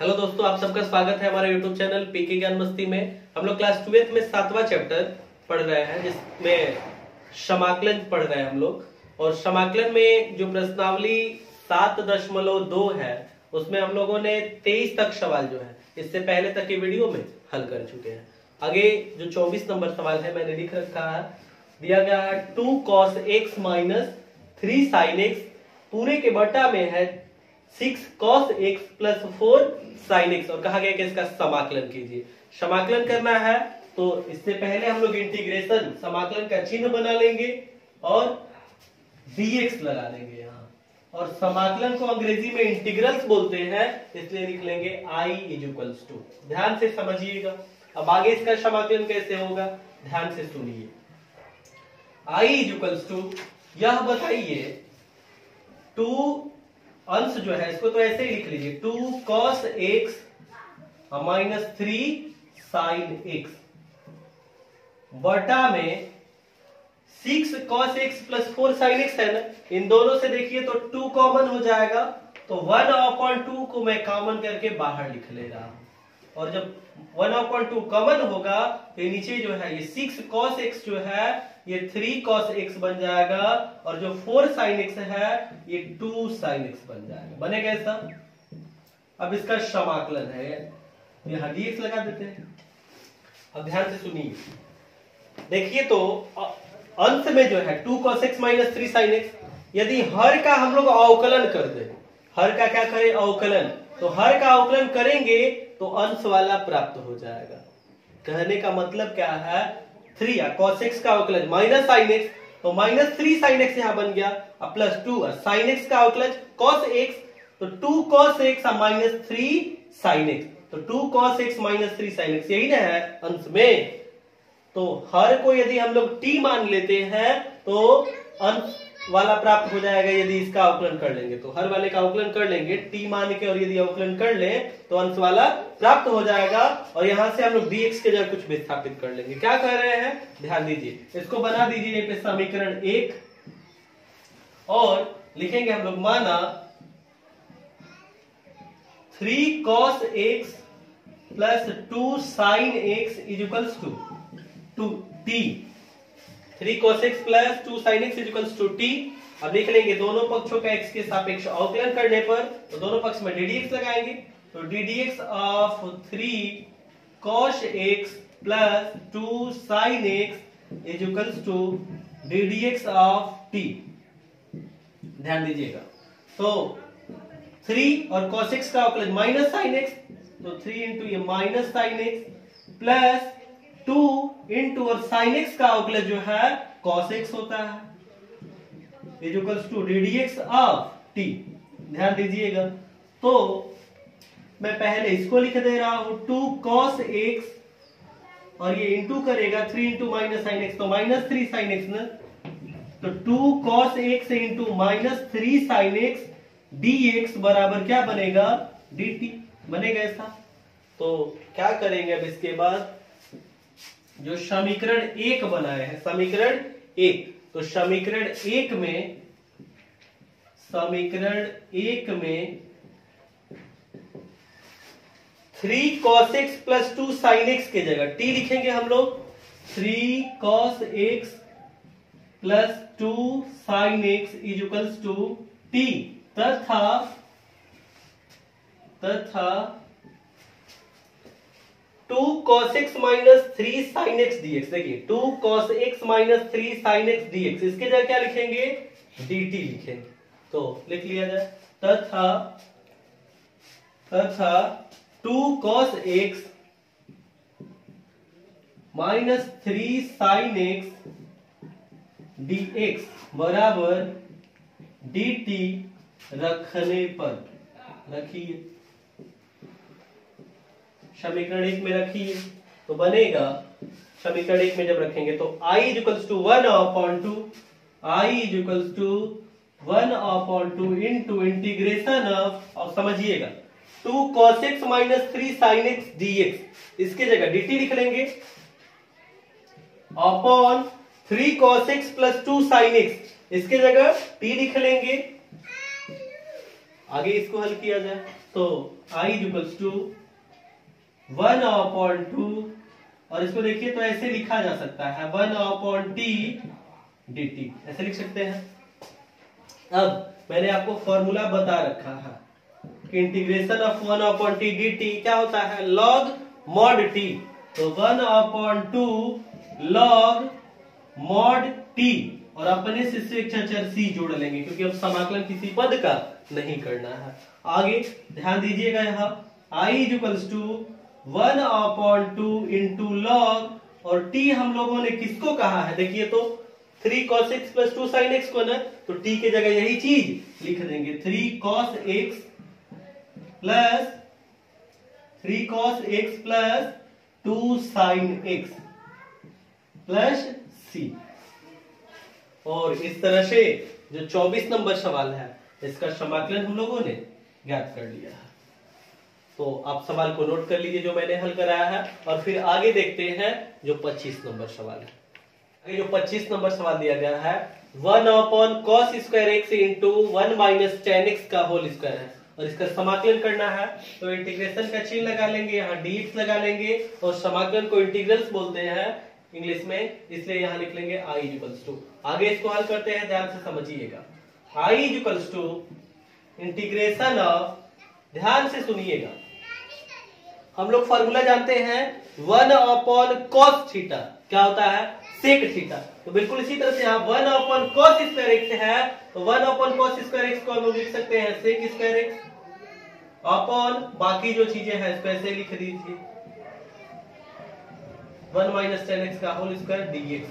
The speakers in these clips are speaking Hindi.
हेलो दोस्तों, आप सबका स्वागत है हमारे YouTube चैनल पीके ज्ञान मस्ती में। हम लोग क्लास 12th में 7वां चैप्टर पढ़ रहे हैं, जिसमें समाकलन पढ़ रहे हैं हम लोग। और समाकलन में जो प्रश्नावली 7.2 है, उसमें हम लोगों ने 23 तक सवाल जो है इससे पहले तक के वीडियो में हल कर चुके हैं। आगे जो 24 नंबर सवाल है मैंने लिख रखा है, दिया गया है 2 cos x minus 3 sin x पूरे के बटा में है 6 cos x plus 4 sin x, और कहा गया कि इसका समाकलन कीजिए। समाकलन करना है तो इससे पहले हम लोग इंटीग्रेशन समाकलन का चिन्ह बना लेंगे और dx लगा लेंगे यहाँ, और समाकलन को अंग्रेजी में इंटीग्रल्स बोलते हैं, इसलिए लिख लेंगे I इज टू। ध्यान से समझिएगा। अब आगे इसका समाकलन कैसे होगा, ध्यान से सुनिए। I इज टू, यह बताइए 2 अंश जो है इसको तो ऐसे ही लिख लीजिए, 2 cos x minus 3 sin x बटा में 6 cos x plus 4 sin x है ना। इन दोनों से देखिए तो 2 कॉमन हो जाएगा, तो 1/2 को मैं कॉमन करके बाहर लिख ले रहा हूं। और जब 1/2 कॉमन होगा तो नीचे जो है ये 6 cos x जो है ये 3 cos x बन जाएगा, और जो 4 sin x है ये 2 sin x बन जाएगा। बनेगा ऐसा। अब इसका समाकलन है, यहां dx लगा देते हैं। अब ध्यान से सुनिए, देखिए तो अंत में जो है 2 cos x minus 3 sin x, यदि हर का हम लोग अवकलन कर दे, हर का क्या करें, अवकलन, तो हर का अवकलन करेंगे तो अंश वाला प्राप्त हो जाएगा। कहने का मतलब क्या है, 3 cos x का अवकलन माइनस sin x, तो माइनस 3 sin x यहां बन गया, और प्लस 2 sin x का अवकलन cos x, तो 2 cos x minus 3 sin x, तो 2 cos x minus 3 sin x यही ना है अंश में। तो हर को यदि हम लोग t मान लेते हैं तो अंश वाला प्राप्त हो जाएगा। यदि इसका अवकलन कर लेंगे तो हर वाले का अवकलन कर लेंगे t मान के, और यदि अवकलन कर ले तो अंश वाला प्राप्त हो जाएगा। और यहां से हम लोग dx के जगह कुछ विस्थापित कर लेंगे। क्या कर रहे हैं, ध्यान दीजिए, इसको बना दीजिए पे समीकरण 1, और लिखेंगे हम लोग, माना 3 cos x plus 2 sin x equals to t। 3 cos x plus 2 sin x equals to t। अब लिख लेंगे दोनों पक्षों का x के सापेक्ष अवकलन करने पर, तो दोनों पक्ष में ddx लगाएंगे, तो ddx of 3 cos x plus 2 sin x equals to ddx of t। ध्यान दीजिएगा, तो 3 और cos x का अवकलन माइनस sin x, तो 3 इंटू ये minus sin x plus 2 into और sin x का अवकलन जो है cos x होता है, equals to ddx of t। ध्यान दीजिएगा, तो मैं पहले इसको लिख दे रहा हूं 2 cos x, और ये इंटू करेगा 3 इंटू माइनस sin x, तो माइनस 3 sin x ना, तो 2 cos x into minus 3 sin x dx बराबर क्या बनेगा, dt बनेगा ऐसा। तो क्या करेंगे अब इसके बाद, जो समीकरण 1 बनाए हैं, समीकरण 1, तो समीकरण 1 में 3 cos x plus 2 sin x के जगह t लिखेंगे हम लोग, 3 cos x plus 2 sin x equals to t, तथा 2 cos x minus 3 sin x dx। देखिए 2 cos x minus 3 sin x dx, इसके जगह क्या लिखेंगे, dt लिखेंगे, तो लिख लिया जाए, तथा 2 cos x minus 3 sin x dx बराबर dt रखने पर, रखिए समीकरण 1 में रखिए, तो बनेगा समीकरण 1 में जब रखेंगे तो I equals to 1/2, I equals to 1/2 into integration of, और समझिएगा 2 cos x minus 3 sin x dx, इसके जगह dt लिख लेंगे, upon 3 cos x plus 2 sin x, इसके जगह t लिख लेंगे, आगे इसको हल किया जाए तो I इक्वल्स टू 1/2, और इसको देखिए तो ऐसे लिखा जा सकता है 1/t dt, ऐसे लिख सकते हैं। अब मैंने आपको फॉर्मूला बता रखा है कि इंटीग्रेशन ऑफ 1/t dt क्या होता है, log mod t, तो 1/2 log mod t, और अपने से एक चर c जोड़ लेंगे क्योंकि अब समाकलन किसी पद का नहीं करना है। आगे ध्यान दीजिएगा, यहाँ I equals to 1/2 into log, और t हम लोगों ने किसको कहा है, देखिए तो 3 cos x plus 2 sin x को ना, तो t के जगह यही चीज लिख देंगे 3 cos x plus 2 sin x plus c। और इस तरह से जो 24 नंबर सवाल है इसका समाकलन हम लोगों ने ज्ञात कर लिया है। तो आप सवाल को नोट कर लीजिए जो मैंने हल कराया है, और फिर आगे देखते हैं जो 25 नंबर सवाल है। आगे जो 25 नंबर सवाल दिया गया है 1/cos square x into 1 minus tan x का होल स्क्वायर है, और इसका समाकलन करना है तो इंटीग्रेशन का चिन्ह लगा लेंगे, यहाँ dx लगा लेंगे, और समाकलन को इंटीग्रल्स बोलते हैं इंग्लिश में, इसलिए यहाँ लिख लेंगे I इक्वल्स टू। आगे इसको हल करते हैं, ध्यान से समझिएगा। I equals to integration of, ध्यान से सुनिएगा, हम लोग फॉर्मूला जानते हैं 1/cos थीटा क्या होता है, सेक थीटा, तो बिल्कुल इसी तरह से यहाँ 1/cos स्क्वायर x है, तो 1/cos स्क्वायर x को हम लोग लिख सकते हैं सेक स्क्वायर x अपॉन बाकी जो चीजें हैं इसको ऐसे लिख दीजिए 1 माइनस tan x का होल स्क्वायर dx।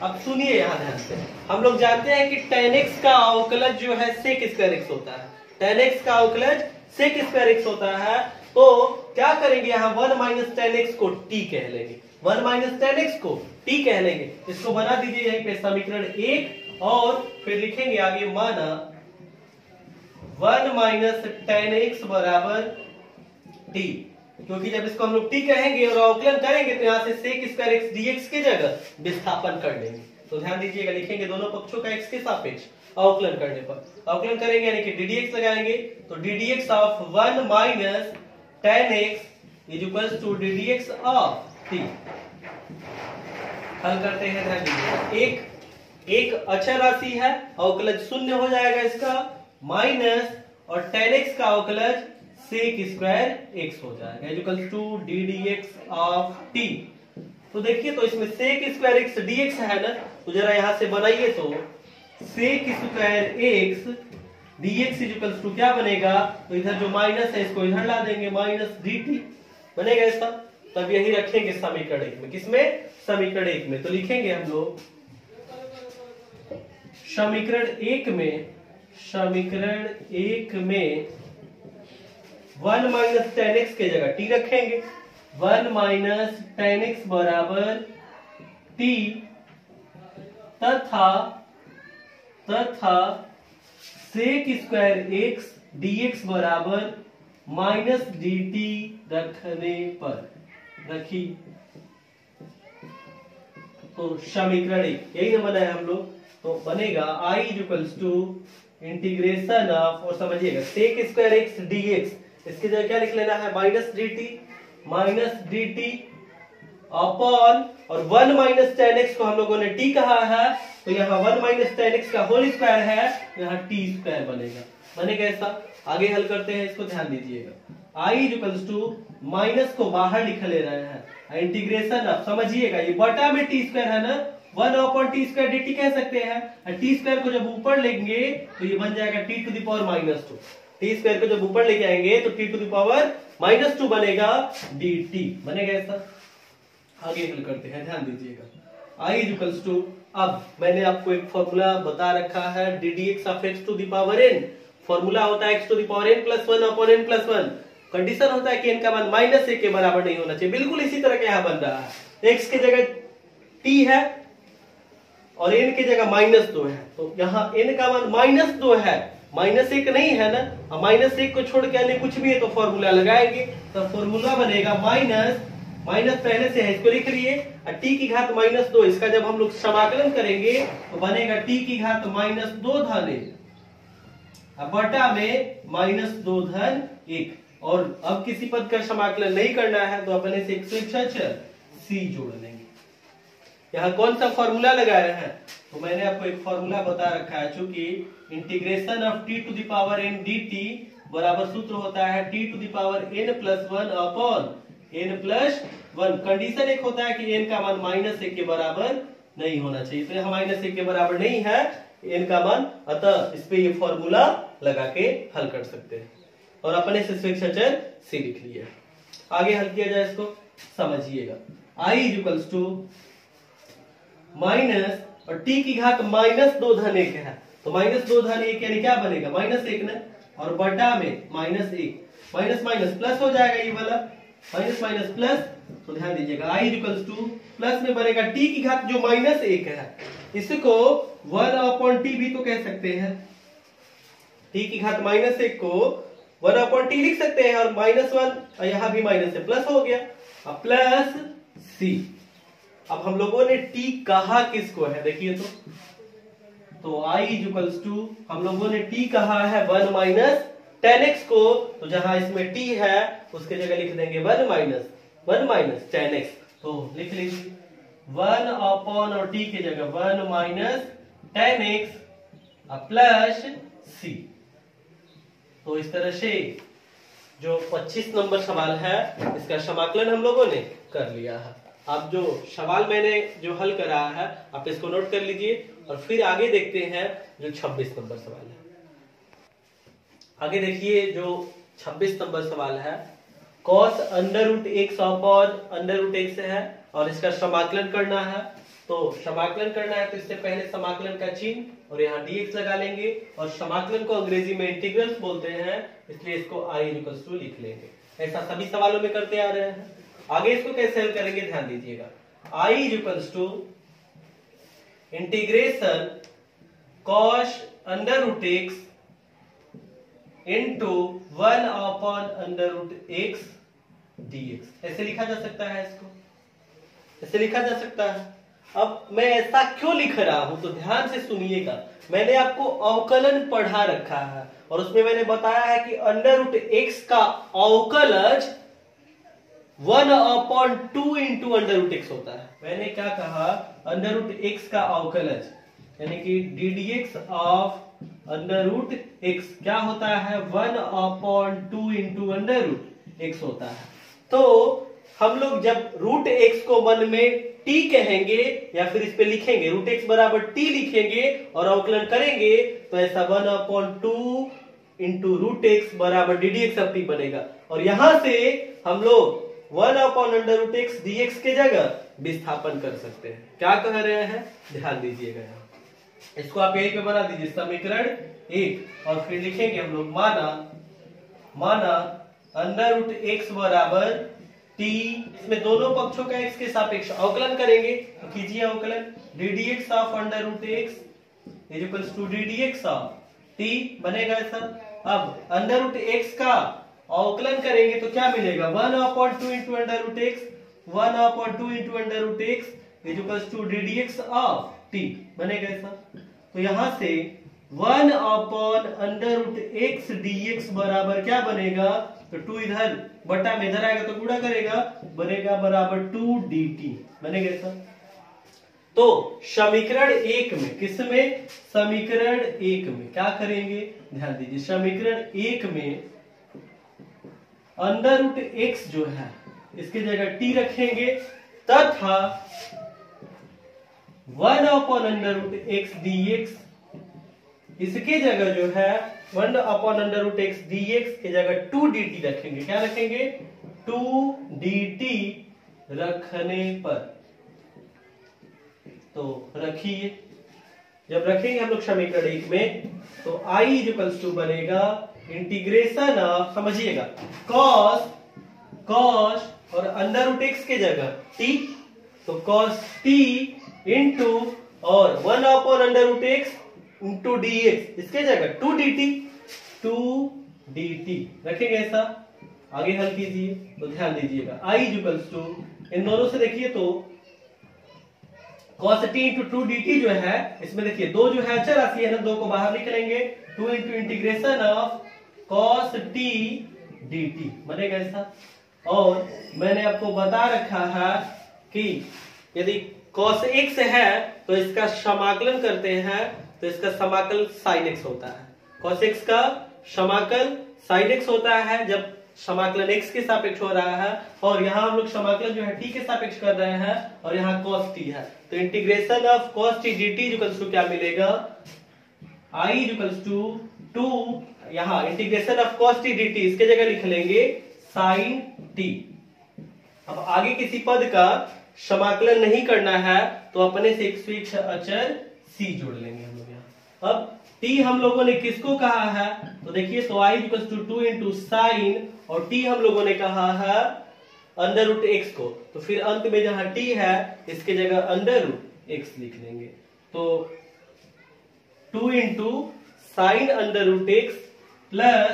अब सुनिए यहाँ ध्यान से, हम लोग जानते हैं कि tan x का अवकलज जो है sec स्क्वायर x होता है, tan x का अवकलज sec स्क्वायर x होता है, तो क्या करेंगे यहाँ 1 माइनस tan x को t कह लेंगे, 1 माइनस tan x को t कह लेंगे। इसको बना दीजिए यहीं पे समीकरण 1, और फिर लिखेंगे आगे माना 1 माइनस tan x बराबर t, क्योंकि जब इसको हम लोग t कहेंगे और अवकलन करेंगे तो यहाँ से sec स्क्वायर x dx की जगह विस्थापन कर लेंगे। तो ध्यान दीजिएगा, लिखेंगे दोनों पक्षों का x के सापेक्ष अवकलन करने पर, अवकलन करेंगे यानी कि ddx लगाएंगे, तो ddx of 1 minus tan x is equals to ddx of t। हल करते हैं, ध्यान दीजिएगा, एक अचर राशि है, अवकलज शून्य हो जाएगा इसका, माइनस और tan x का अवकलज sec स्क्वायर x हो जाएगा equals to ddx of t। तो देखिए तो इसमें sec स्क्वायर x dx है ना, तो जरा यहां से बनाइए तो sec square x dx equals to क्या बनेगा, तो इधर जो माइनस है इसको इधर ला देंगे माइनस dt बनेगा इसका, तब यही रखेंगे समीकरण 1 में, किसमें, समीकरण 1 में। तो लिखेंगे हम लोग समीकरण 1 में 1 माइनस tan x के जगह t रखेंगे, 1 माइनस tan x बराबर t, तथा sec स्क्वायर x dx बराबर माइनस dt रखने पर, रखी तो समीकरण 1 यही ना बनाया हम लोग, तो बनेगा I equals to integration of, और समझिएगा sec स्क्वायर x dx, इसकी जगह क्या लिख लेना है, माइनस dt अपॉन, और 1 माइनस tan x को हम लोगों ने t कहा है, तो यहाँ 1 माइनस tan x का होल स्क्वायर है, यहाँ t स्क्वायर बनेगा ऐसा। आगे हल करते हैं, इसको ध्यान दीजिएगा, I इक्वल्स टू माइनस को बाहर लिख ले रहे हैं, इंटीग्रेशन ऑफ, समझिएगा ये बटा में t स्क्वायर है ना, 1/t स्क्वायर dt कह सकते हैं, और t स्क्वायर को जब ऊपर लेंगे तो ये बन जाएगा t to the power -2, t square को जब ऊपर लेके आएंगे तो t टू द पावर -2 बनेगा dt बनेगा ऐसा। आगे हल करते हैं, ध्यान दीजिएगा, I इक्वल्स टू, अब मैंने आपको एक फॉर्मूला बता रखा है ddx of x to the power n, formula होता है x to the power n plus 1 upon n plus 1, condition होता है कि n का मान -1 के बराबर नहीं होना चाहिए, बिल्कुल इसी तरह का यहाँ बन रहा है, x के जगह t है और n की जगह -2 है, तो यहाँ n का मान -2 है, -1 नहीं है ना, -1 को छोड़ के अन्य कुछ भी है तो फॉर्मूला लगाएंगे, तो फॉर्मूला बनेगा माइनस पहले से है इसको लिख लिए, t की घात -2, इसका जब हम लोग समाकलन करेंगे तो बनेगा t की घात -2 धन अब बटा में -2 धन 1। और अब किसी पद का समाकलन नहीं करना है तो अपने से एक स्वेच्छाचार c जोड़ लेंगे। यहाँ कौन सा फॉर्मूला लगाया है, तो मैंने आपको एक फॉर्मूला बता रखा है, चूंकि integration of t to the power n dt बराबर सूत्र होता है t to the power n plus 1 upon n plus 1। Condition एक होता है कि n का मान -1 के बराबर नहीं होना चाहिए, तो यहाँ -1 के बराबर नहीं है n का मान, अतः इस पे ये फॉर्मूला लगा के हल कर सकते हैं और अपने से स्वेच्छाचार c लिख लिया। आगे हल किया जाए इसको, समझिएगा। i इक्वल्स टू माइनस और t की घात -2 धन 1 है, तो -2 धन 1 यानी क्या बनेगा -1 ना, और बटा में -1 माइनस माइनस प्लस हो जाएगा, ये वाला माइनस माइनस प्लस। तो ध्यान दीजिएगा i इक्वल्स टू प्लस में बनेगा t की घात जो -1 है, इसको 1/t भी तो कह सकते हैं। t की घात -1 को 1/t लिख सकते हैं, और -1 यहां भी माइनस से प्लस हो गया, अब प्लस c। अब हम लोगों ने t कहा किसको है, देखिए तो i इक्वल्स टू हम लोगों ने t कहा है 1 माइनस tan x को, तो जहां इसमें t है उसके जगह लिख देंगे 1 माइनस tan x। तो लिख लीजिए 1 अपॉन और t की जगह 1 minus tan x plus c। तो इस तरह से जो 25 नंबर सवाल है इसका समाकलन हम लोगों ने कर लिया है। अब जो सवाल मैंने जो हल करा है आप इसको नोट कर लीजिए और फिर आगे देखते हैं जो 26 नंबर सवाल है। आगे देखिए जो 26 नंबर सवाल है, cos √x अपॉन √x है और इसका समाकलन करना है। तो समाकलन करना है तो इससे पहले समाकलन का चिन्ह और यहाँ dx लगा लेंगे, और समाकलन को अंग्रेजी में इंटीग्रल्स बोलते हैं, इसलिए इसको i इक्वल्स टू लिख लेंगे। ऐसा सभी सवालों में करते आ रहे हैं। आगे इसको कैसे हल करेंगे ध्यान दीजिएगा। i equals to integration cos √x into 1 upon √x dx, ऐसे लिखा जा सकता है, इसको ऐसे लिखा जा सकता है। अब मैं ऐसा क्यों लिख रहा हूं तो ध्यान से सुनिएगा। मैंने आपको अवकलन पढ़ा रखा है और उसमें मैंने बताया है कि √x का अवकलज 1 अपॉन 2 इंटू √x होता है। मैंने क्या कहा, √x का अवकलज यानी कि ddx ऑफ √x क्या होता है 1 अपॉन 2 इंटू √x होता है। तो हम लोग जब √x को मन में t कहेंगे या फिर इस पे लिखेंगे √x बराबर t लिखेंगे और अवकलन करेंगे तो ऐसा 1 अपॉन 2 इंटू √x बराबर ddx ऑफ t बनेगा। और यहां से हम लोग 1 अपॉन √x dx के जगह विस्थापन कर सकते हैं। क्या कह रहे हैं ध्यान दीजिएगा, यहाँ इसको आप यहीं पे बना दीजिए समीकरण 1 और फिर लिखेंगे हम लोग माना √x बराबर t, इसमें दोनों पक्षों का x के सापेक्ष अवकलन करेंगे, तो कीजिए अवकलन ddx of √x is equals to ddx of t बनेगा ऐसा। अब √x का अवकलन करेंगे तो क्या मिलेगा 1 upon 2 into √x 1 upon 2 into √x is equals to ddx of t बनेगा ऐसा। तो यहां से 1 अपॉन √x dx बराबर क्या बनेगा, तो 2 इधर बटा में इधर आएगा तो गुणा करेगा, बनेगा बराबर 2 dt बनेगा ऐसा। तो समीकरण 1 में किसमें, समीकरण 1 में क्या करेंगे ध्यान दीजिए, समीकरण 1 में √x जो है इसके जगह t रखेंगे तथा 1 अपॉन √x dx इसके जगह जो है 1 अपॉन √x dx के जगह 2 dt रखेंगे। क्या रखेंगे 2 dt रखने पर, तो रखिए जब रखेंगे हम लोग समीकरण 1 में तो i इक्वल्स टू बनेगा इंटीग्रेशन ऑफ, समझिएगा cos और √x के जगह t, तो cos t इंटू और 1 अपॉन √x इंटू dx इसके जगह 2 dt रखेंगे ऐसा। आगे हल कीजिए तो ध्यान दीजिएगा i इक्वल्स टू इन दोनों से देखिए तो cos t इंटू 2 dt जो है इसमें देखिए 2 जो है अचर राशि है ना, 2 को बाहर निकलेंगे 2 into integration of cos t dt बनेगा ऐसा। और मैंने आपको बता रखा है कि यदि cos x है तो इसका समाकलन करते हैं तो इसका समाकल sin x होता है। cos x का समाकल sin x होता है जब समाकलन x के सापेक्ष हो रहा है, और यहाँ हम लोग समाकलन जो है t के सापेक्ष कर रहे हैं, और यहाँ cos t है तो integration of cos t dt equals to क्या मिलेगा, I इक्वल्स टू 2, यहाँ integration of cos t dt इसके जगह लिख लेंगे sin t। अब आगे किसी पद का समाकलन नहीं करना है तो अपने से एक स्वेच्छ अचर c जोड़ लेंगे हम लोग यहाँ। अब t हम लोगों ने किसको कहा है, तो देखिए तो I equals to 2 into sine, और t हम लोगों ने कहा है अंडर रूट एक्स को, तो फिर अंत में जहां t है इसके जगह अंडर रूट एक्स लिख लेंगे। तो 2 into sine under root x plus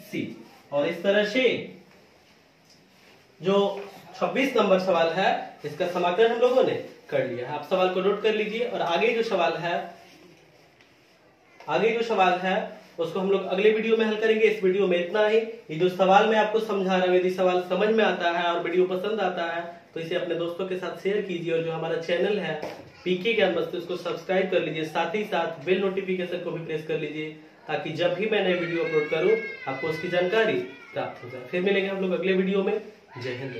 c, और इस तरह से जो 26 नंबर सवाल है इसका समाकलन हम लोगों ने कर लिया है। आप सवाल को नोट कर लीजिए, और आगे जो सवाल है उसको हम लोग अगले वीडियो में हल करेंगे। इस वीडियो में इतना ही। ये जो सवाल मैं आपको समझा रहा हूँ, यदि सवाल समझ में आता है और वीडियो पसंद आता है तो इसे अपने दोस्तों के साथ शेयर कीजिए, और जो हमारा चैनल है पीके ज्ञान मस्त उसको सब्सक्राइब कर लीजिए, साथ ही साथ बेल नोटिफिकेशन को भी प्रेस कर लीजिए ताकि जब भी मैं नए वीडियो अपलोड करूं आपको उसकी जानकारी प्राप्त हो जाए। फिर मिलेंगे हम लोग अगले वीडियो में। जय हिंद।